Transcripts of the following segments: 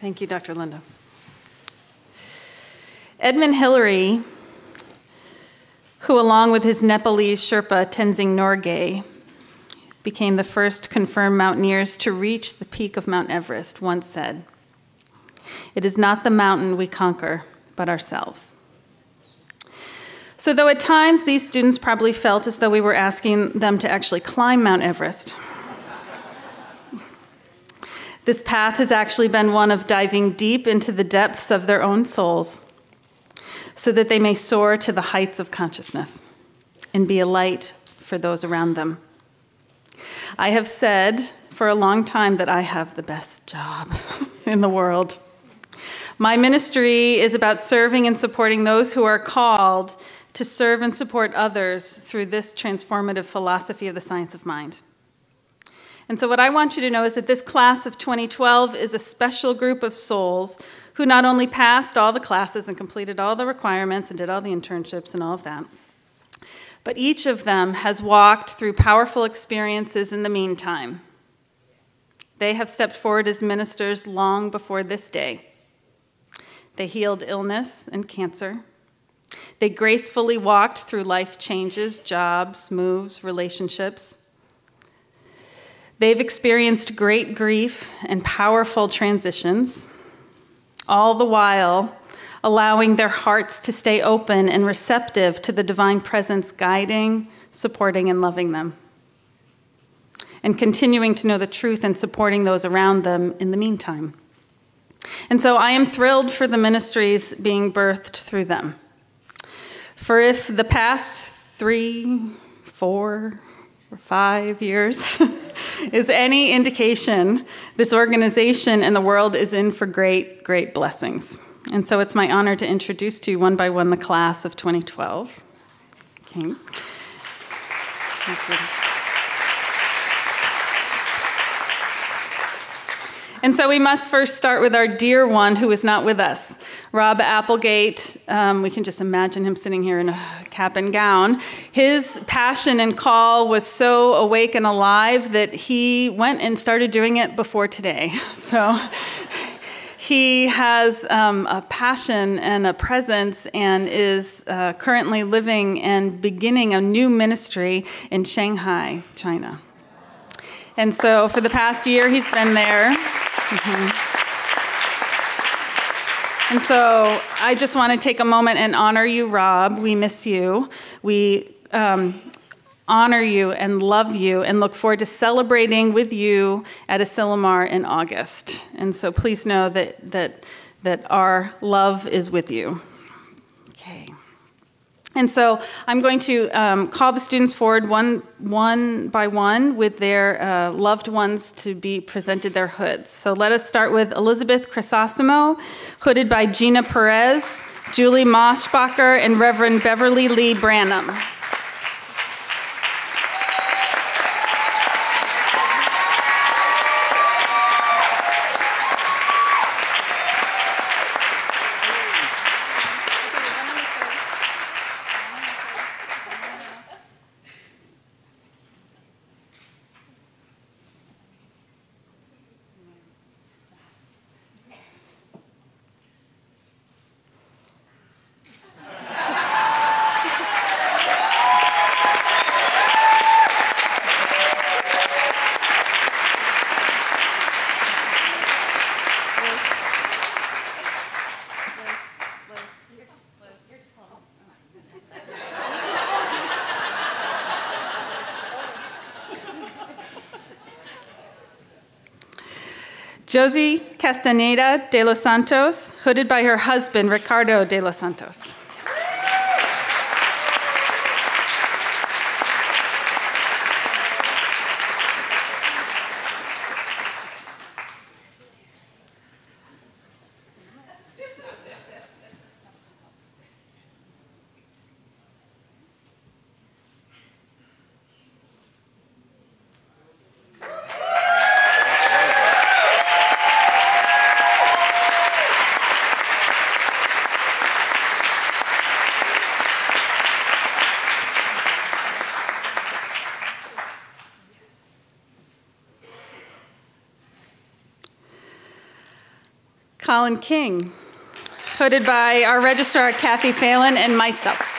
Thank you, Dr. Linda. Edmund Hillary, who along with his Nepalese Sherpa Tenzing Norgay became the first confirmed mountaineers to reach the peak of Mount Everest, once said, "It is not the mountain we conquer, but ourselves." So though at times these students probably felt as though we were asking them to actually climb Mount Everest, this path has actually been one of diving deep into the depths of their own souls so that they may soar to the heights of consciousness and be a light for those around them. I have said for a long time that I have the best job in the world. My ministry is about serving and supporting those who are called to serve and support others through this transformative philosophy of the science of mind. And so what I want you to know is that this class of 2012 is a special group of souls who not only passed all the classes and completed all the requirements and did all the internships and all of that, but each of them has walked through powerful experiences in the meantime. They have stepped forward as ministers long before this day. They healed illness and cancer. They gracefully walked through life changes, jobs, moves, relationships. They've experienced great grief and powerful transitions, all the while allowing their hearts to stay open and receptive to the divine presence guiding, supporting, and loving them, and continuing to know the truth and supporting those around them in the meantime. And so I am thrilled for the ministries being birthed through them. For if the past 3, 4, or 5 years is any indication, this organization and the world is in for great, great blessings. And so it's my honor to introduce to you one by one the class of 2012. Okay. And so we must first start with our dear one who is not with us, Rob Applegate. We can just imagine him sitting here in a cap and gown. His passion and call was so awake and alive that he went and started doing it before today. So he has a passion and a presence and is currently living and beginning a new ministry in Shanghai, China. And so for the past year, he's been there. And so I just want to take a moment and honor you, Rob. We miss you. We honor you and love you and look forward to celebrating with you at Asilomar in August. And so please know that our love is with you. Okay. And so I'm going to call the students forward one by one with their loved ones to be presented their hoods. So let us start with Elizabeth Crisosimo, hooded by Gina Perez, Julie Moschbacher, and Reverend Beverly Lee Branham. Josie Castaneda de los Santos, hooded by her husband, Ricardo de los Santos. Colin King, hooded by our registrar, Kathy Phelan, and myself.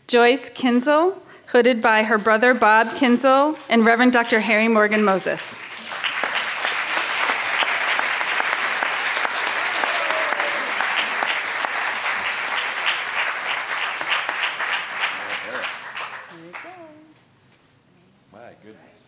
Joyce Kinzel, hooded by her brother Bob Kinzel and Reverend Dr. Harry Morgan Moses. My goodness.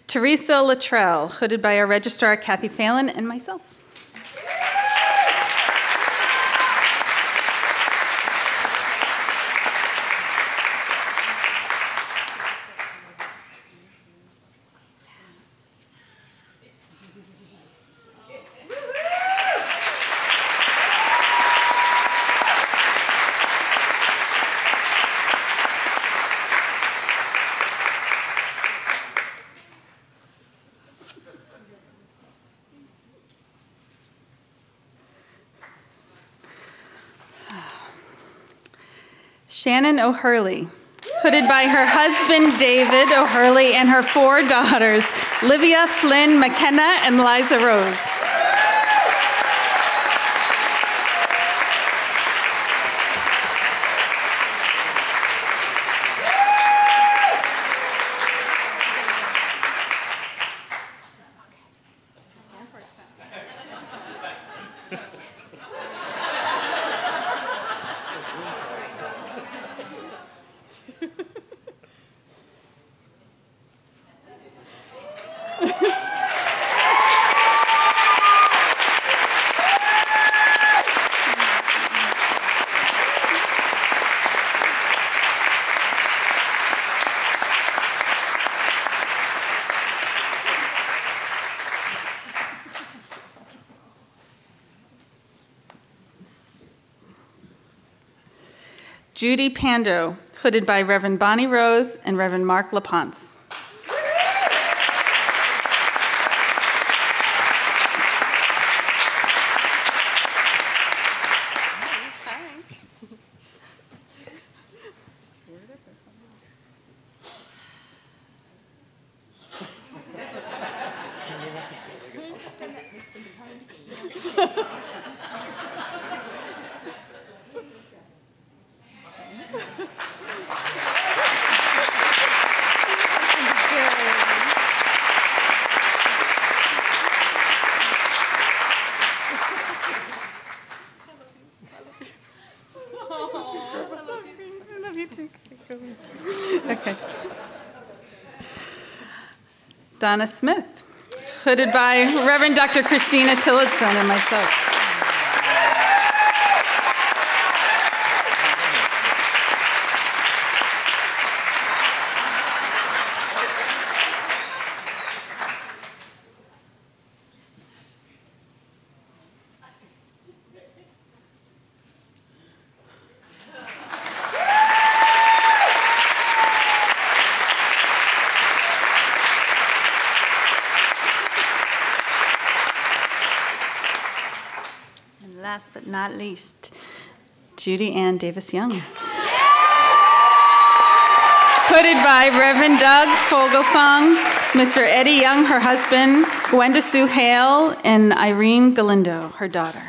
Teresa Luttrell, hooded by our registrar, Kathy Phelan, and myself. Shannon O'Hurley, hooded by her husband, David O'Hurley, and her 4 daughters, Livia, Flynn, McKenna, and Liza Rose. Judy Pando, hooded by Reverend Bonnie Rose and Reverend Mark LaPonce. Okay. Donna Smith, hooded by Reverend Dr. Christina Tillotson and myself. Last but not least, Judy Ann Davis-Young. Hooded by Reverend Doug Fogelsong, Mr. Eddie Young, her husband, Gwenda Sue Hale, and Irene Galindo, her daughter.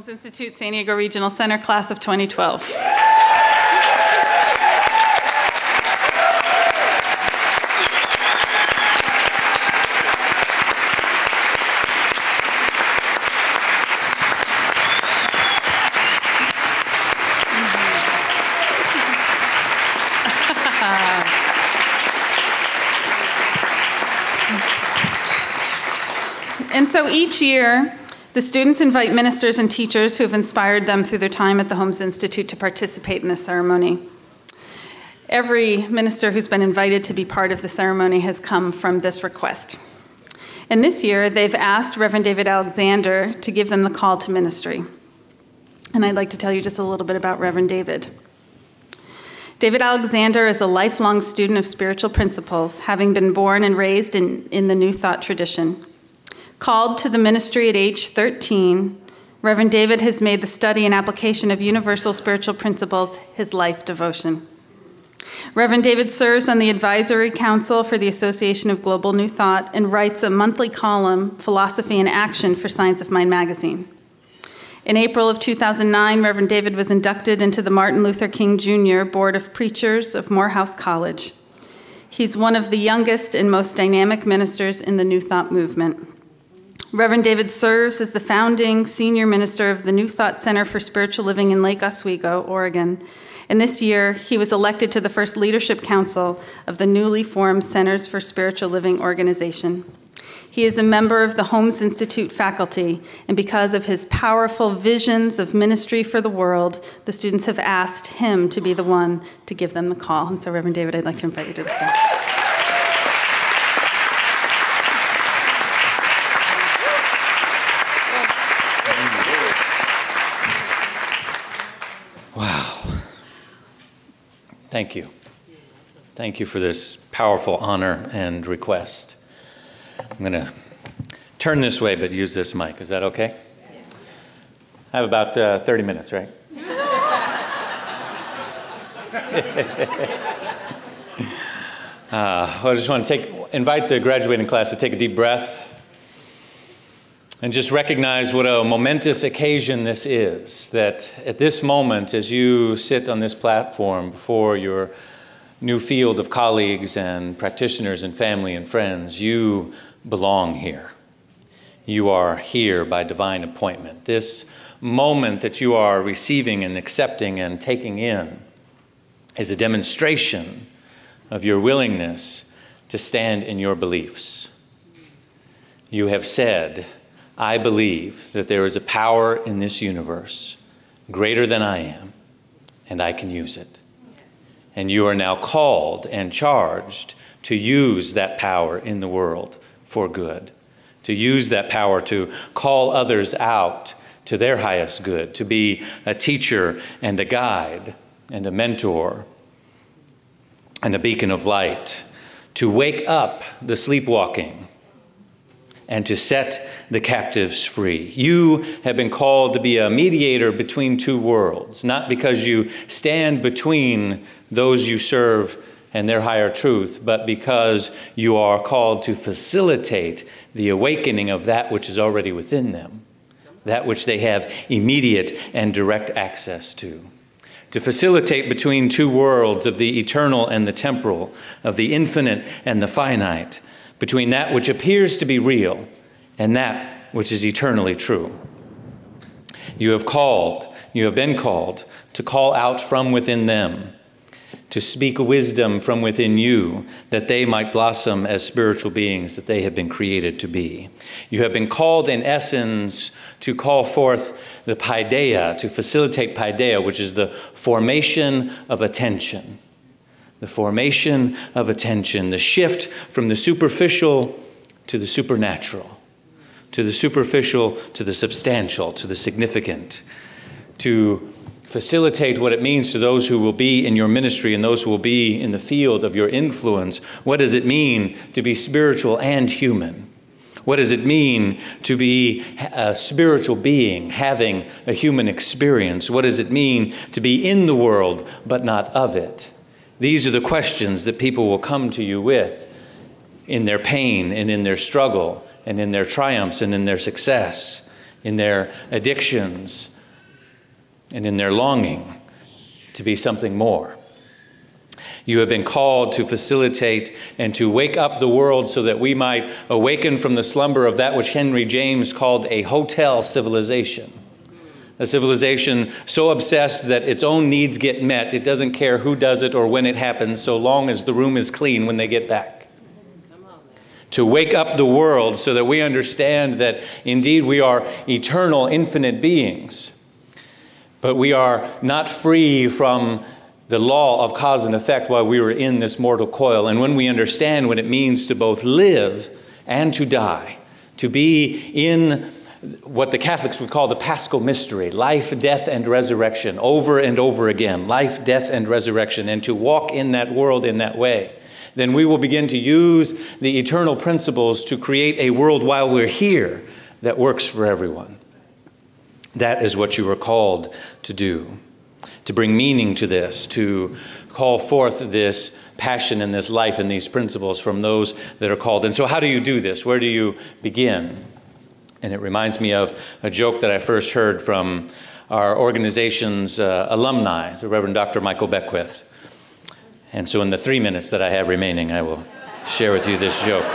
Holmes Institute San Diego Regional Center, class of 2012. And so each year, the students invite ministers and teachers who have inspired them through their time at the Holmes Institute to participate in the ceremony. Every minister who's been invited to be part of the ceremony has come from this request. And this year, they've asked Reverend David Alexander to give them the call to ministry. And I'd like to tell you just a little bit about Reverend David. David Alexander is a lifelong student of spiritual principles, having been born and raised in the New Thought tradition. Called to the ministry at age 13, Reverend David has made the study and application of universal spiritual principles his life devotion. Reverend David serves on the Advisory Council for the Association of Global New Thought and writes a monthly column, Philosophy in Action, for Science of Mind magazine. In April of 2009, Reverend David was inducted into the Martin Luther King Jr. Board of Preachers of Morehouse College. He's one of the youngest and most dynamic ministers in the New Thought movement. Reverend David serves as the founding senior minister of the New Thought Center for Spiritual Living in Lake Oswego, Oregon. And this year, he was elected to the first leadership council of the newly formed Centers for Spiritual Living organization. He is a member of the Holmes Institute faculty, and because of his powerful visions of ministry for the world, the students have asked him to be the one to give them the call. And so, Reverend David, I'd like to invite you to the stage. Thank you. Thank you for this powerful honor and request. I'm going to turn this way, but use this mic. Is that okay? I have about 30 minutes, right? I just want to invite the graduating class to take a deep breath and just recognize what a momentous occasion this is, that at this moment, as you sit on this platform before your new field of colleagues and practitioners and family and friends, you belong here. You are here by divine appointment. This moment that you are receiving and accepting and taking in is a demonstration of your willingness to stand in your beliefs. You have said, I believe that there is a power in this universe greater than I am, and I can use it. And you are now called and charged to use that power in the world for good, to use that power to call others out to their highest good, to be a teacher and a guide and a mentor and a beacon of light, to wake up the sleepwalking and to set the captives free. You have been called to be a mediator between two worlds, not because you stand between those you serve and their higher truth, but because you are called to facilitate the awakening of that which is already within them, that which they have immediate and direct access to facilitate between two worlds of the eternal and the temporal, of the infinite and the finite, between that which appears to be real and that which is eternally true. You have been called to call out from within them, to speak wisdom from within you, that they might blossom as spiritual beings that they have been created to be. You have been called, in essence, to call forth the paideia, to facilitate paideia, which is the formation of attention. The formation of attention, the shift from the superficial to the supernatural, to the superficial to the substantial, to the significant, to facilitate what it means to those who will be in your ministry and those who will be in the field of your influence. What does it mean to be spiritual and human? What does it mean to be a spiritual being having a human experience? What does it mean to be in the world but not of it? These are the questions that people will come to you with in their pain and in their struggle and in their triumphs and in their success, in their addictions and in their longing to be something more. You have been called to facilitate and to wake up the world so that we might awaken from the slumber of that which Henry James called a hotel civilization. A civilization so obsessed that its own needs get met, it doesn't care who does it or when it happens, so long as the room is clean when they get back. To wake up the world so that we understand that indeed we are eternal, infinite beings, but we are not free from the law of cause and effect while we were in this mortal coil. And when we understand what it means to both live and to die, to be in what the Catholics would call the Paschal mystery, life, death, and resurrection, over and over again, life, death, and resurrection, and to walk in that world in that way, then we will begin to use the eternal principles to create a world while we're here that works for everyone. That is what you are called to do, to bring meaning to this, to call forth this passion and this life and these principles from those that are called. And so how do you do this? Where do you begin? And it reminds me of a joke that I first heard from our organization's alumni, the Reverend Dr. Michael Beckwith. And so in the 3 minutes that I have remaining, I will share with you this joke.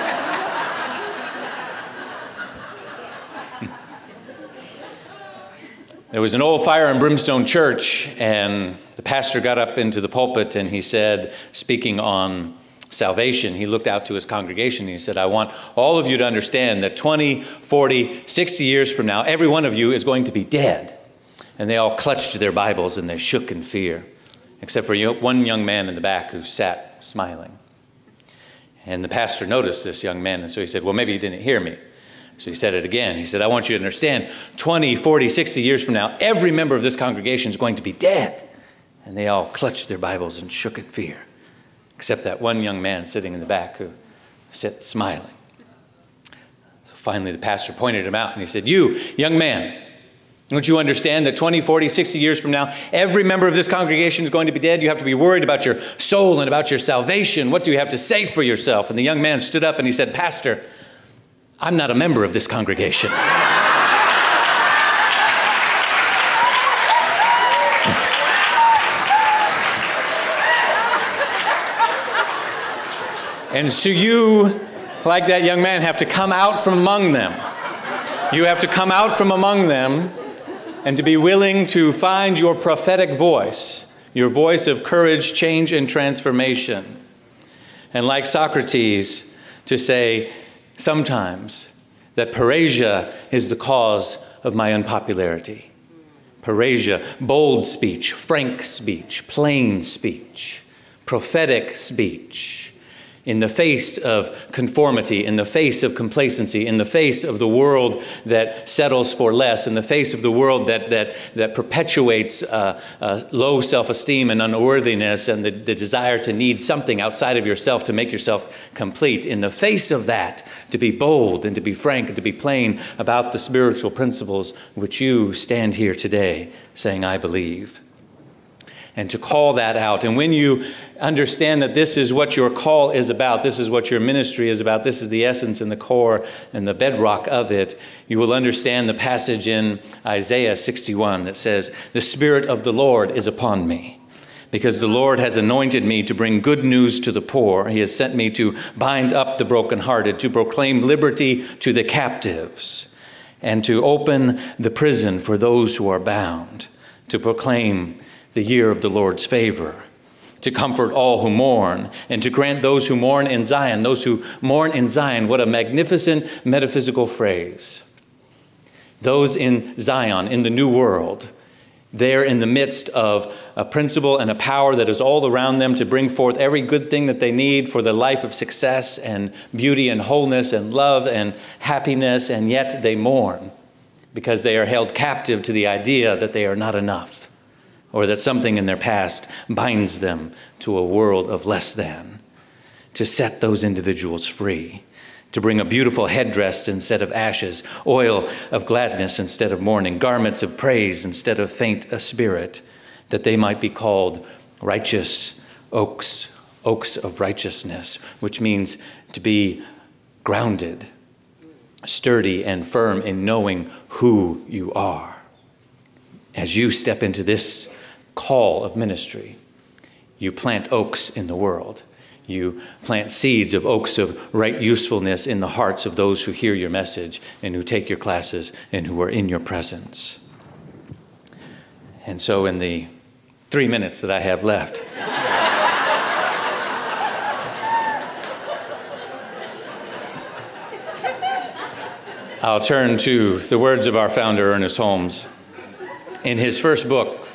There was an old fire and brimstone church, and the pastor got up into the pulpit and he said, speaking on salvation, he looked out to his congregation and he said, I want all of you to understand that 20, 40, 60 years from now, every one of you is going to be dead. And they all clutched their Bibles and they shook in fear, except for one young man in the back who sat smiling. And the pastor noticed this young man, and so he said, well, maybe you didn't hear me. So he said it again. He said, I want you to understand, 20, 40, 60 years from now, every member of this congregation is going to be dead. And they all clutched their Bibles and shook in fear, except that one young man sitting in the back who sat smiling. So finally, the pastor pointed him out and he said, you, young man, don't you understand that 20, 40, 60 years from now, every member of this congregation is going to be dead? You have to be worried about your soul and about your salvation. What do you have to say for yourself? And the young man stood up and he said, Pastor, I'm not a member of this congregation. And so you, like that young man, have to come out from among them. You have to come out from among them and to be willing to find your prophetic voice, your voice of courage, change, and transformation. And like Socrates, to say sometimes that parrhesia is the cause of my unpopularity. Parrhesia, bold speech, frank speech, plain speech, prophetic speech, in the face of conformity, in the face of complacency, in the face of the world that settles for less, in the face of the world that perpetuates low self-esteem and unworthiness and the desire to need something outside of yourself to make yourself complete. In the face of that, to be bold and to be frank and to be plain about the spiritual principles which you stand here today saying, I believe. And to call that out. And when you understand that this is what your call is about, this is what your ministry is about, this is the essence and the core and the bedrock of it, you will understand the passage in Isaiah 61 that says, the Spirit of the Lord is upon me, because the Lord has anointed me to bring good news to the poor. He has sent me to bind up the brokenhearted, to proclaim liberty to the captives, and to open the prison for those who are bound, to proclaim the year of the Lord's favor, to comfort all who mourn, and to grant those who mourn in Zion. Those who mourn in Zion, what a magnificent metaphysical phrase. Those in Zion, in the new world, they're in the midst of a principle and a power that is all around them to bring forth every good thing that they need for the life of success and beauty and wholeness and love and happiness, and yet they mourn because they are held captive to the idea that they are not enough, or that something in their past binds them to a world of less than. To set those individuals free, to bring a beautiful headdress instead of ashes, oil of gladness instead of mourning, garments of praise instead of faint spirit, that they might be called righteous oaks, oaks of righteousness, which means to be grounded, sturdy and firm in knowing who you are. as you step into this call of ministry, you plant oaks in the world. You plant seeds of oaks of right usefulness in the hearts of those who hear your message and who take your classes and who are in your presence. And so in the 3 minutes that I have left, I'll turn to the words of our founder, Ernest Holmes. In his first book,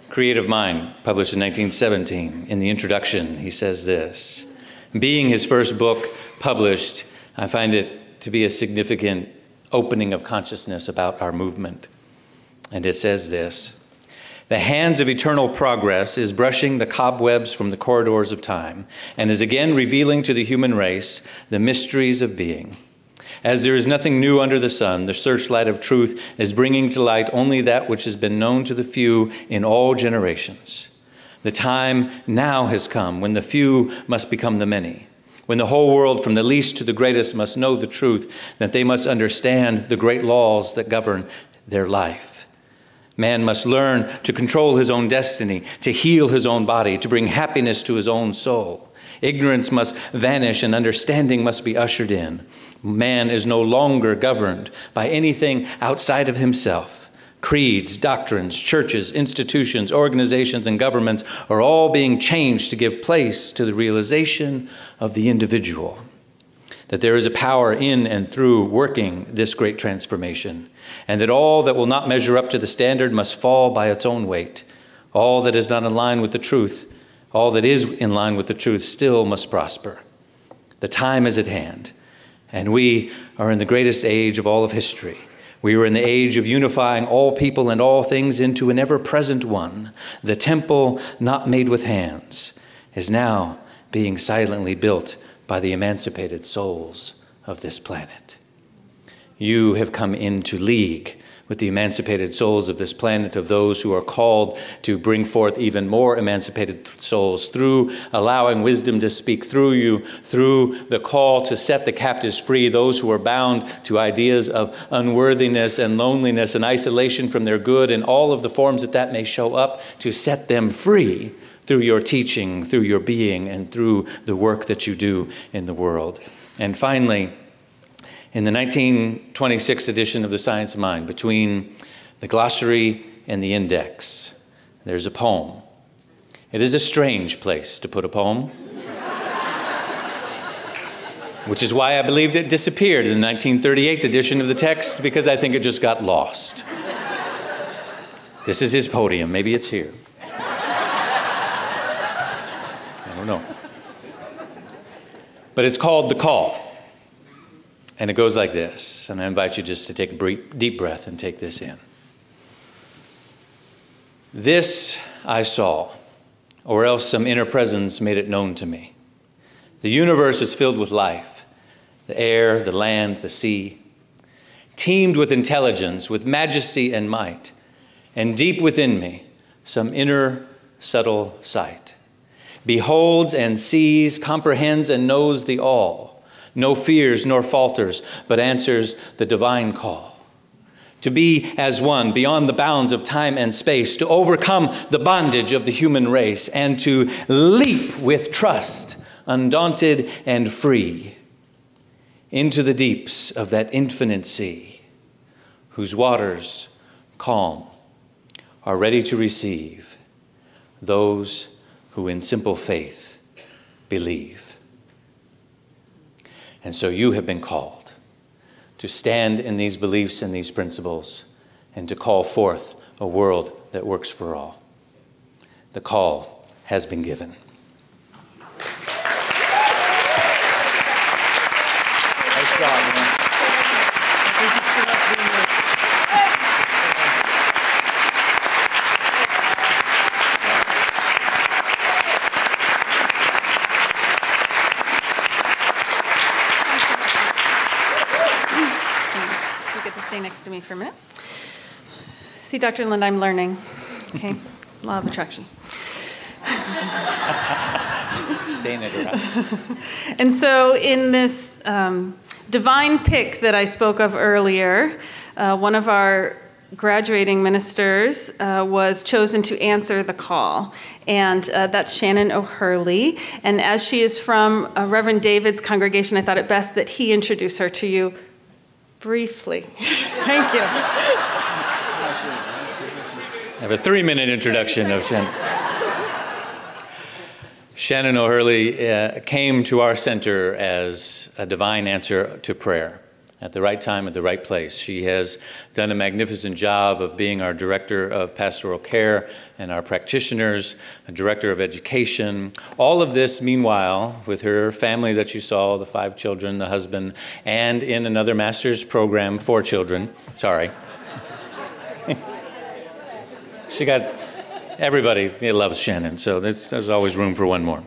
Creative Mind, published in 1917, in the introduction, he says this. Being his first book published, I find it to be a significant opening of consciousness about our movement. And it says this: the hands of eternal progress is brushing the cobwebs from the corridors of time and is again revealing to the human race the mysteries of being. As there is nothing new under the sun, the searchlight of truth is bringing to light only that which has been known to the few in all generations. The time now has come when the few must become the many, when the whole world from the least to the greatest must know the truth, that they must understand the great laws that govern their life. Man must learn to control his own destiny, to heal his own body, to bring happiness to his own soul. Ignorance must vanish and understanding must be ushered in. Man is no longer governed by anything outside of himself. Creeds, doctrines, churches, institutions, organizations, and governments are all being changed to give place to the realization of the individual. That there is a power in and through working this great transformation, and that all that will not measure up to the standard must fall by its own weight. All that is not in line with the truth, all that is in line with the truth still must prosper. The time is at hand. And we are in the greatest age of all of history. We are in the age of unifying all people and all things into an ever-present one. The temple not made with hands is now being silently built by the emancipated souls of this planet. You have come into league with the emancipated souls of this planet, of those who are called to bring forth even more emancipated souls through allowing wisdom to speak through you, through the call to set the captives free, those who are bound to ideas of unworthiness and loneliness and isolation from their good and all of the forms that that may show up, to set them free through your teaching, through your being, and through the work that you do in the world. And finally, in the 1926 edition of the Science of Mind, between the glossary and the index, there's a poem. It is a strange place to put a poem, which is why I believed it disappeared in the 1938 edition of the text, because I think it just got lost. This is his podium. Maybe it's here. I don't know. But it's called The Call. And it goes like this, and I invite you just to take a deep breath and take this in. This I saw, or else some inner presence made it known to me. The universe is filled with life, the air, the land, the sea, teemed with intelligence, with majesty and might, and deep within me, some inner subtle sight beholds and sees, comprehends and knows the all. No fears nor falters, but answers the divine call. To be as one beyond the bounds of time and space, to overcome the bondage of the human race, and to leap with trust, undaunted and free, into the deeps of that infinite sea, whose waters, calm, are ready to receive those who in simple faith believe. And so you have been called to stand in these beliefs and these principles and to call forth a world that works for all. The call has been given. Nice job, man. Stay next to me for a minute. See, Dr. Lind, I'm learning. Okay, law of attraction. Staying at her house. And so in this divine pick that I spoke of earlier, one of our graduating ministers was chosen to answer the call, and that's Shannon O'Hurley. And as she is from Reverend David's congregation, I thought it best that he introduce her to you briefly. Thank you. I have a 3-minute introduction of Shannon. Shannon O'Hurley came to our center as a divine answer to prayer at the right time, at the right place. She has done a magnificent job of being our director of pastoral care and our practitioners, a director of education. All of this, meanwhile, with her family that you saw, the 5 children, the husband, and in another master's program, 4 children. Sorry. She got everybody loves Shannon, so there's always room for one more.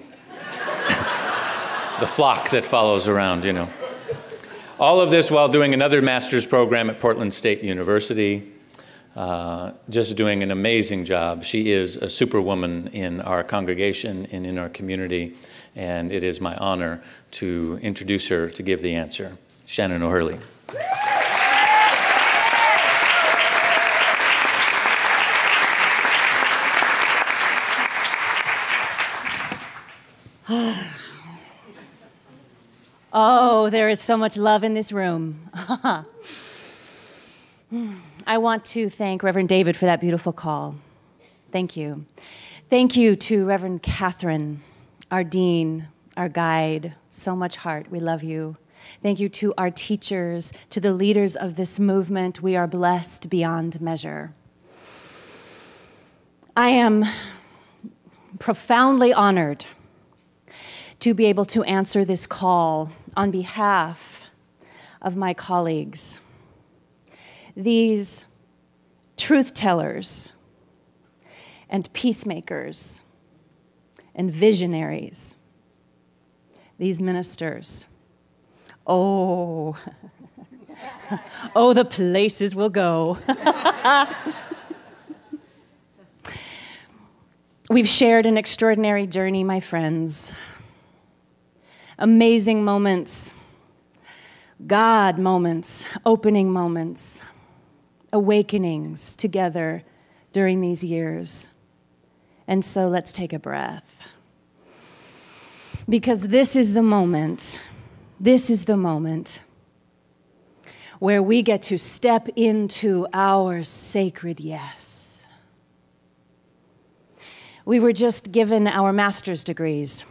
The flock that follows around, you know. All of this while doing another master's program at Portland State University, just doing an amazing job. She is a superwoman in our congregation and in our community, and it is my honor to introduce her to give the answer. Shannon O'Hurley. Oh, there is so much love in this room. I want to thank Reverend David for that beautiful call. Thank you. Thank you to Reverend Catherine, our dean, our guide. So much heart. We love you. Thank you to our teachers, to the leaders of this movement. We are blessed beyond measure. I am profoundly honored to be able to answer this call on behalf of my colleagues, these truth tellers and peacemakers and visionaries, these ministers. Oh, oh, the places we'll go. We've shared an extraordinary journey, my friends. Amazing moments, God moments, opening moments, awakenings together during these years. And so let's take a breath. Because this is the moment where we get to step into our sacred yes. We were just given our master's degrees.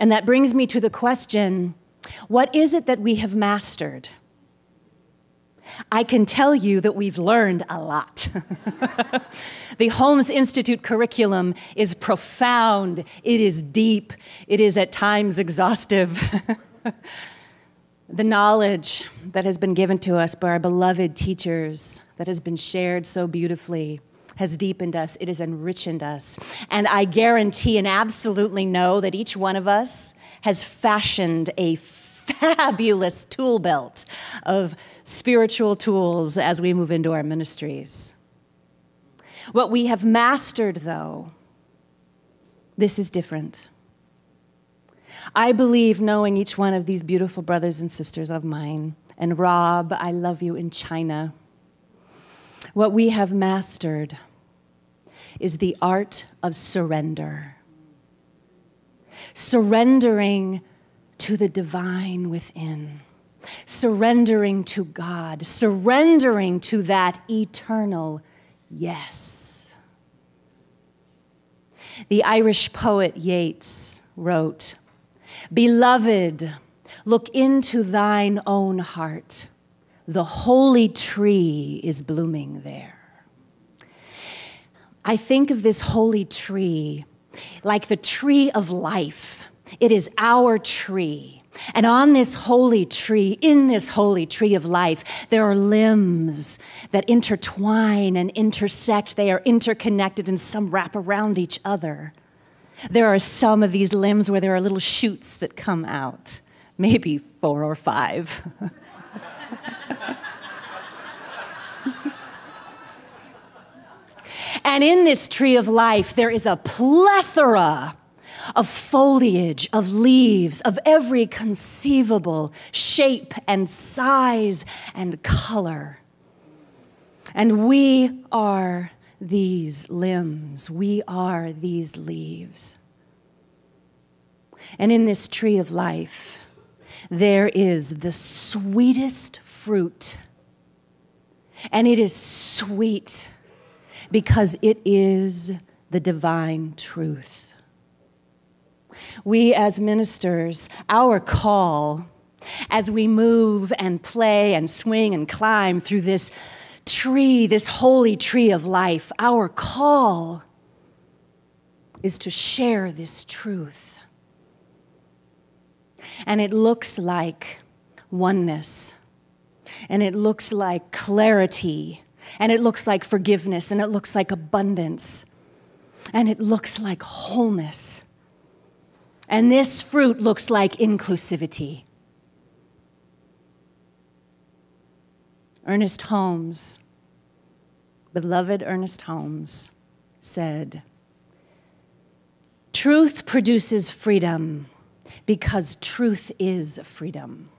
And that brings me to the question, what is it that we have mastered? I can tell you that we've learned a lot. The Holmes Institute curriculum is profound, it is deep, it is at times exhaustive. The knowledge that has been given to us by our beloved teachers, that has been shared so beautifully, has deepened us, it has enriched us. And I guarantee and absolutely know that each one of us has fashioned a fabulous tool belt of spiritual tools as we move into our ministries. What we have mastered, though, this is different. I believe, knowing each one of these beautiful brothers and sisters of mine, and Rob, I love you in China, what we have mastered is the art of surrender. Surrendering to the divine within. Surrendering to God. Surrendering to that eternal yes. The Irish poet Yeats wrote, "Beloved, look into thine own heart. The holy tree is blooming there." I think of this holy tree like the tree of life. It is our tree. And on this holy tree, in this holy tree of life, there are limbs that intertwine and intersect. They are interconnected and some wrap around each other. There are some of these limbs where there are little shoots that come out, maybe 4 or 5. And in this tree of life, there is a plethora of foliage, of leaves, of every conceivable shape and size and color. And we are these limbs. We are these leaves. And in this tree of life, there is the sweetest fruit. And it is sweet because it is the divine truth. We as ministers, our call as we move and play and swing and climb through this tree, this holy tree of life, our call is to share this truth. And it looks like oneness, and it looks like clarity, and it looks like forgiveness, and it looks like abundance, and it looks like wholeness. And this fruit looks like inclusivity. Ernest Holmes, beloved Ernest Holmes, said, "Truth produces freedom because truth is freedom."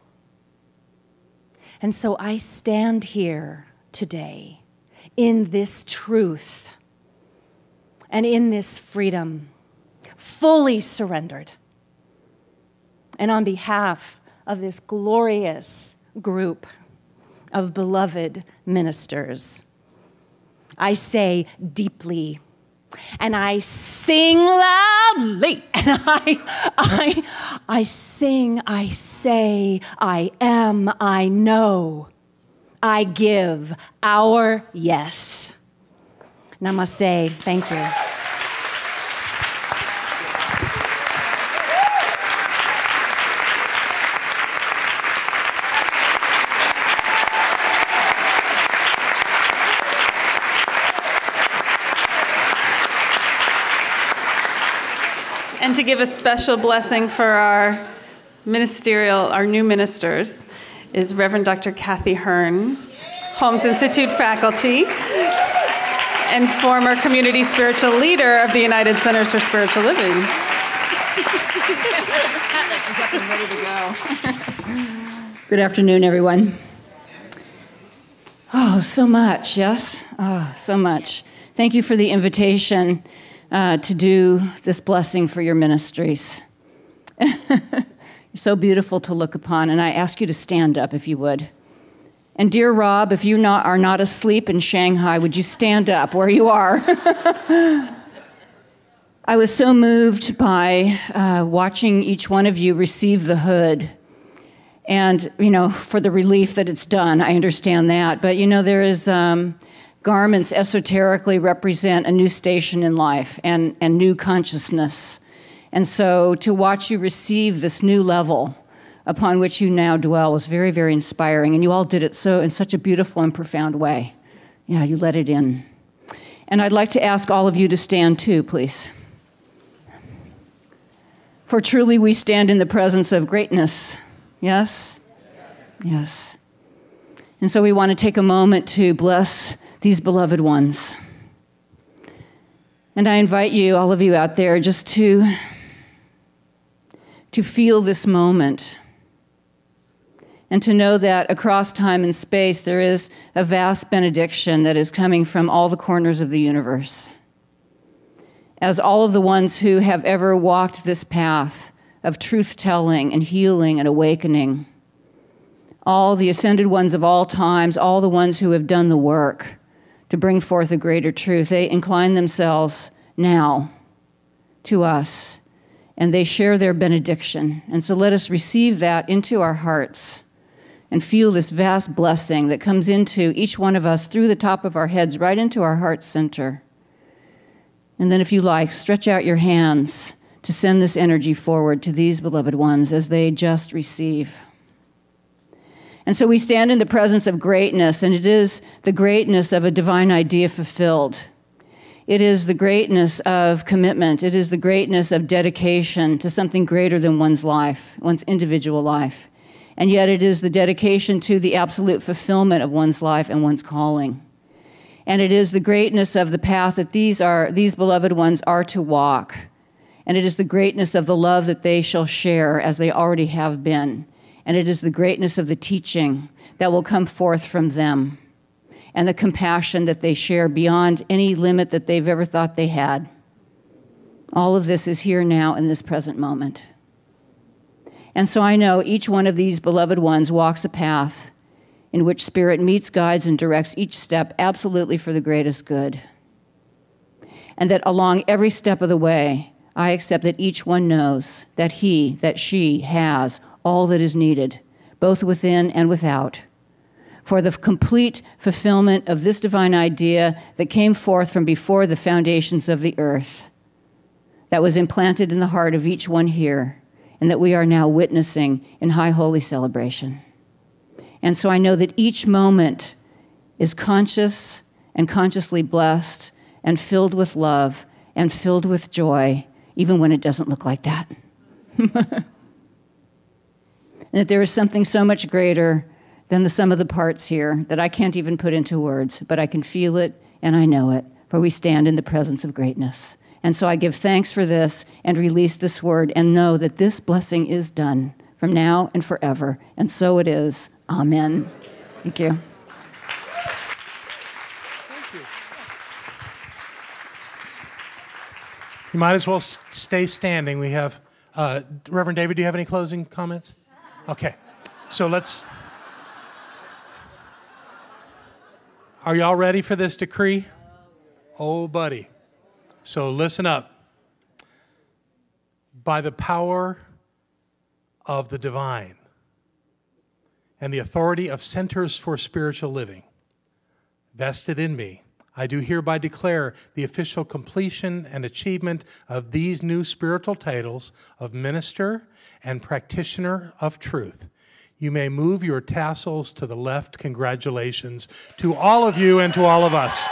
And so I stand here today in this truth and in this freedom, fully surrendered. And on behalf of this glorious group of beloved ministers, I say deeply, and I sing loudly, and I sing, I say, I am, I know, I give our yes. Namaste. Thank you. And to give a special blessing for our new ministers, is Reverend Dr. Kathy Hearn, Holmes Institute faculty, and former community spiritual leader of the United Centers for Spiritual Living. Good afternoon, everyone. Oh, so much, yes? Oh, so much. Thank you for the invitation to do this blessing for your ministries. You're so beautiful to look upon, and I ask you to stand up if you would. And dear Rob, if you are not asleep in Shanghai, would you stand up where you are? I was so moved by watching each one of you receive the hood. And, for the relief that it's done, I understand that. But, there is garments esoterically represent a new station in life and new consciousness. And so to watch you receive this new level upon which you now dwell was very, very inspiring. And you all did it so in such a beautiful and profound way. Yeah, you let it in. And I'd like to ask all of you to stand too, please. For truly we stand in the presence of greatness. Yes? Yes. And so we want to take a moment to bless these beloved ones. And I invite you, all of you out there, just to feel this moment and to know that across time and space there is a vast benediction that is coming from all the corners of the universe. As all of the ones who have ever walked this path of truth-telling and healing and awakening, all the ascended ones of all times, all the ones who have done the work to bring forth a greater truth, they incline themselves now to us, and they share their benediction. And so let us receive that into our hearts and feel this vast blessing that comes into each one of us through the top of our heads, right into our heart center. And then if you like, stretch out your hands to send this energy forward to these beloved ones as they just receive. And so we stand in the presence of greatness, and it is the greatness of a divine idea fulfilled. It is the greatness of commitment. It is the greatness of dedication to something greater than one's life, one's individual life. And yet it is the dedication to the absolute fulfillment of one's life and one's calling. And it is the greatness of the path that these beloved ones are to walk. And it is the greatness of the love that they shall share as they already have been. And it is the greatness of the teaching that will come forth from them. and the compassion that they share beyond any limit that they've ever thought they had. All of this is here now in this present moment. And so I know each one of these beloved ones walks a path in which Spirit meets, guides, and directs each step absolutely for the greatest good. And that along every step of the way, I accept that each one knows that he, that she has all that is needed, both within and without, for the complete fulfillment of this divine idea that came forth from before the foundations of the earth, that was implanted in the heart of each one here, and that we are now witnessing in high holy celebration. And so I know that each moment is conscious and consciously blessed and filled with love and filled with joy, even when it doesn't look like that. And that there is something so much greater than the sum of the parts here that I can't even put into words, but I can feel it and I know it, for we stand in the presence of greatness. And so I give thanks for this and release this word and know that this blessing is done from now and forever. And so it is. Amen. Thank you. Thank you. You might as well stay standing. We have, Reverend David, do you have any closing comments? Okay. So let's... Are y'all ready for this decree? Oh, buddy. So listen up. By the power of the divine and the authority of Centers for Spiritual Living vested in me, I do hereby declare the official completion and achievement of these new spiritual titles of Minister and Practitioner of Truth. You may move your tassels to the left. Congratulations to all of you and to all of us.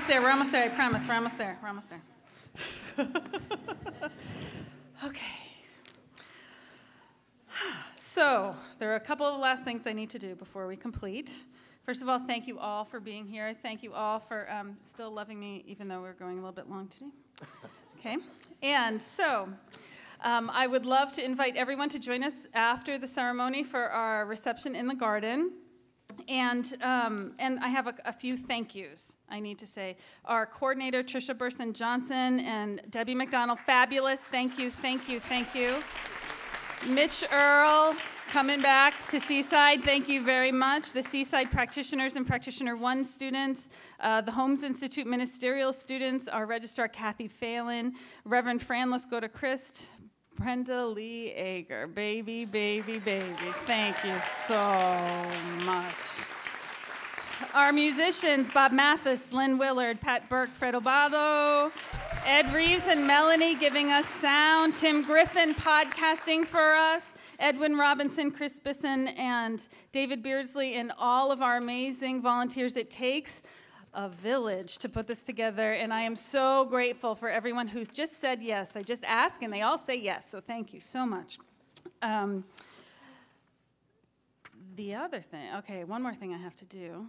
there, we're almost there, I promise, we're almost there, we're almost there. Okay. So, there are a couple of last things I need to do before we complete. First of all, thank you all for being here. Thank you all for still loving me, even though we're going a little bit long today. Okay. And so, I would love to invite everyone to join us after the ceremony for our reception in the garden. And I have a few thank yous I need to say. Our coordinator, Tricia Burson-Johnson, and Debbie McDonald, fabulous. Thank you, thank you, thank you. Mitch Earl, coming back to Seaside, thank you very much. The Seaside practitioners and Practitioner 1 students, the Holmes Institute ministerial students, our registrar, Kathy Phelan, Reverend Fran Lescota-Christ, Brenda Lee Ager, baby, baby, baby. Thank you so much. Our musicians, Bob Mathis, Lynn Willard, Pat Burke, Fred Obado, Ed Reeves and Melanie giving us sound, Tim Griffin podcasting for us, Edwin Robinson, Chris Bisson, and David Beardsley, and all of our amazing volunteers. It takes a village to put this together, and I am so grateful for everyone who's just said yes. I just ask, and they all say yes, so thank you so much. The other thing, okay, one more thing I have to do.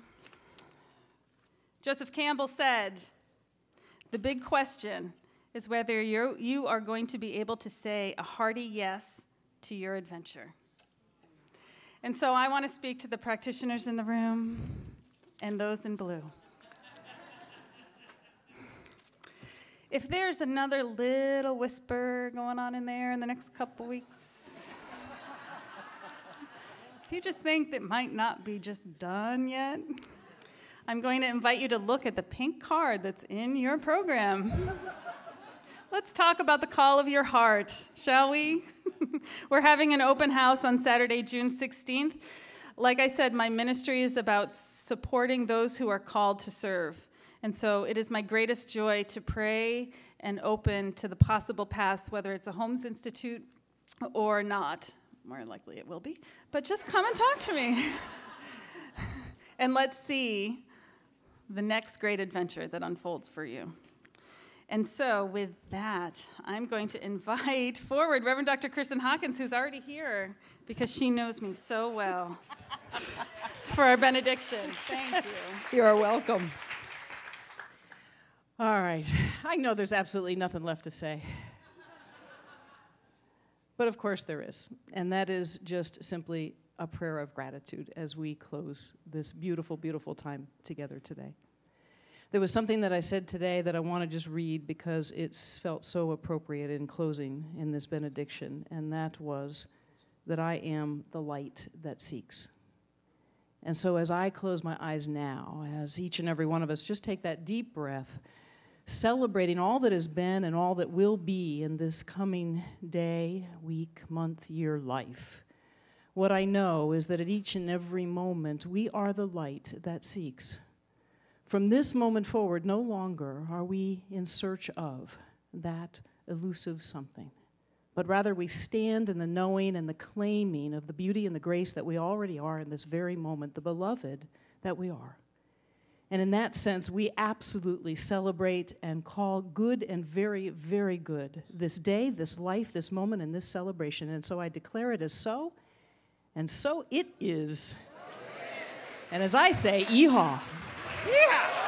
Joseph Campbell said, the big question is whether you are going to be able to say a hearty yes to your adventure. And so I want to speak to the practitioners in the room and those in blue. If there's another little whisper going on in there in the next couple weeks, if you just think that might not be just done yet, I'm going to invite you to look at the pink card that's in your program. Let's talk about the call of your heart, shall we? We're having an open house on Saturday, June 16th. Like I said, my ministry is about supporting those who are called to serve. And so it is my greatest joy to pray and open to the possible paths, whether it's a Holmes Institute or not. More likely it will be. But just come and talk to me. And let's see the next great adventure that unfolds for you. And so with that, I'm going to invite forward Reverend Dr. Kirsten Hawkins, who's already here, because she knows me so well, for our benediction. Thank you. You are welcome. All right. I know there's absolutely nothing left to say. But of course there is. And that is just simply a prayer of gratitude as we close this beautiful, beautiful time together today. There was something that I said today that I want to just read because it felt so appropriate in closing in this benediction, and that was that I am the light that seeks. And so as I close my eyes now, as each and every one of us just take that deep breath, celebrating all that has been and all that will be in this coming day, week, month, year, life, what I know is that at each and every moment, we are the light that seeks. From this moment forward, no longer are we in search of that elusive something, but rather we stand in the knowing and the claiming of the beauty and the grace that we already are in this very moment, the beloved that we are. And in that sense, we absolutely celebrate and call good and very, very good this day, this life, this moment, and this celebration. And so I declare it as so, and so it is. And as I say, yeehaw. Yeah.